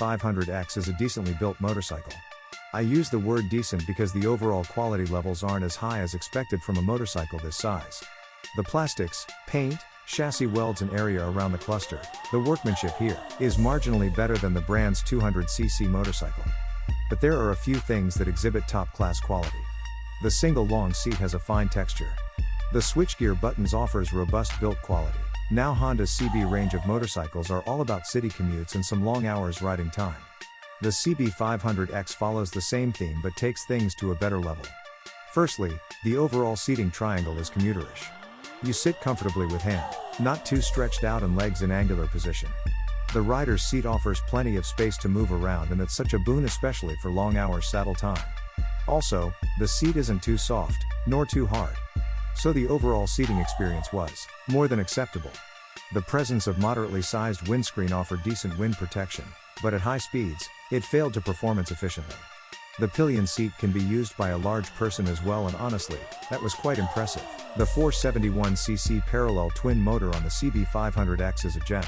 CB500X is a decently built motorcycle. I use the word decent because the overall quality levels aren't as high as expected from a motorcycle this size. The plastics, paint, chassis welds and area around the cluster, the workmanship here, is marginally better than the brand's 200cc motorcycle. But there are a few things that exhibit top-class quality. The single long seat has a fine texture. The switchgear buttons offers robust build quality. Now Honda's CB range of motorcycles are all about city commutes and some long hours riding time. The CB500X follows the same theme but takes things to a better level. Firstly, the overall seating triangle is commuterish. You sit comfortably with hand, not too stretched out and legs in angular position. The rider's seat offers plenty of space to move around, and it's such a boon especially for long hours saddle time. Also, the seat isn't too soft, nor too hard. So the overall seating experience was more than acceptable. The presence of moderately sized windscreen offered decent wind protection, but at high speeds, it failed to performance efficiently. The pillion seat can be used by a large person as well, and honestly, that was quite impressive. The 471cc parallel twin motor on the CB500X is a gem.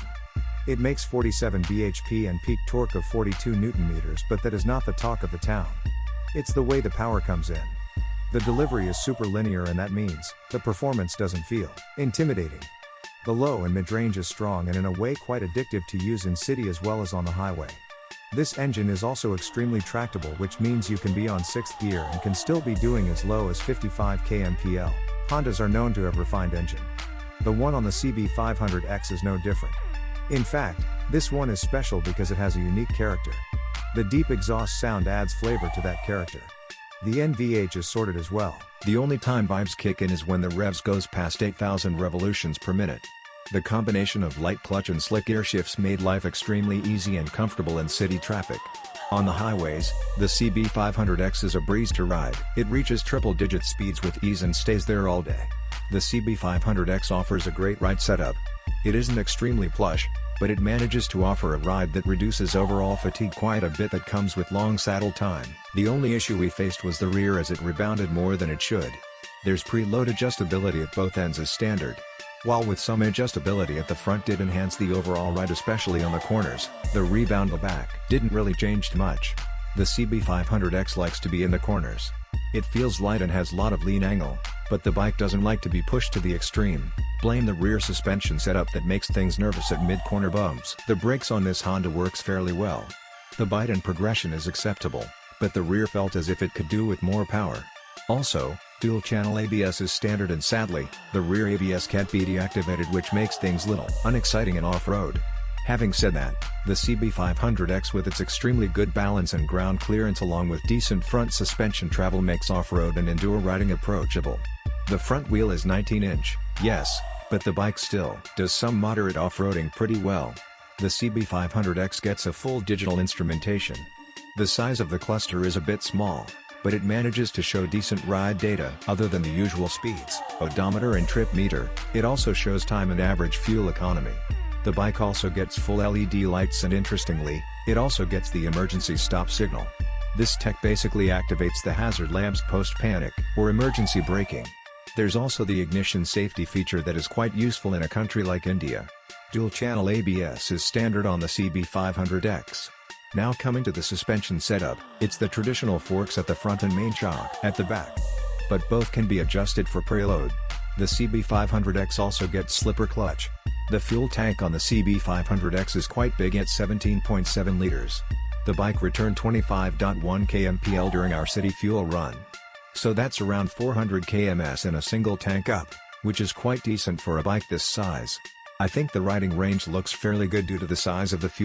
It makes 47 bhp and peak torque of 42 Nm, but that is not the talk of the town. It's the way the power comes in. The delivery is super linear, and that means the performance doesn't feel intimidating. The low and mid-range is strong and in a way quite addictive to use in city as well as on the highway. This engine is also extremely tractable, which means you can be on 6th gear and can still be doing as low as 55 kmpl. Hondas are known to have refined engine. The one on the CB500X is no different. In fact, this one is special because it has a unique character. The deep exhaust sound adds flavor to that character. The NVH is sorted as well. The only time vibes kick in is when the revs goes past 8,000 revolutions per minute. The combination of light clutch and slick gear shifts made life extremely easy and comfortable in city traffic. On the highways, the CB500X is a breeze to ride. It reaches triple-digit speeds with ease and stays there all day. The CB500X offers a great ride setup. It isn't extremely plush, but it manages to offer a ride that reduces overall fatigue quite a bit that comes with long saddle time. The only issue we faced was the rear, as it rebounded more than it should. There's preload adjustability at both ends as standard. While with some adjustability at the front did enhance the overall ride, especially on the corners, the rebound back didn't really change much. The CB500X likes to be in the corners. It feels light and has a lot of lean angle, but the bike doesn't like to be pushed to the extreme. Blame the rear suspension setup that makes things nervous at mid-corner bumps. The brakes on this Honda works fairly well. The bite and progression is acceptable, but the rear felt as if it could do with more power. Also, dual-channel ABS is standard, and sadly, the rear ABS can't be deactivated, which makes things little unexciting in off-road. Having said that, the CB500X with its extremely good balance and ground clearance along with decent front suspension travel makes off-road and enduro riding approachable. The front wheel is 19-inch, yes, but the bike still does some moderate off-roading pretty well. The CB500X gets a full digital instrumentation. The size of the cluster is a bit small, but it manages to show decent ride data other than the usual speeds, odometer and trip meter. It also shows time and average fuel economy. The bike also gets full LED lights, and interestingly, it also gets the emergency stop signal. This tech basically activates the hazard lamps post-panic or emergency braking. There's also the ignition safety feature that is quite useful in a country like India. Dual-channel ABS is standard on the CB500X. Now coming to the suspension setup, it's the traditional forks at the front and main shock at the back. But both can be adjusted for preload. The CB500X also gets slipper clutch. The fuel tank on the CB500X is quite big at 17.7 liters. The bike returned 25.1 kmpl during our city fuel run. So that's around 400 kms in a single tank up, which is quite decent for a bike this size. I think the riding range looks fairly good due to the size of the fuel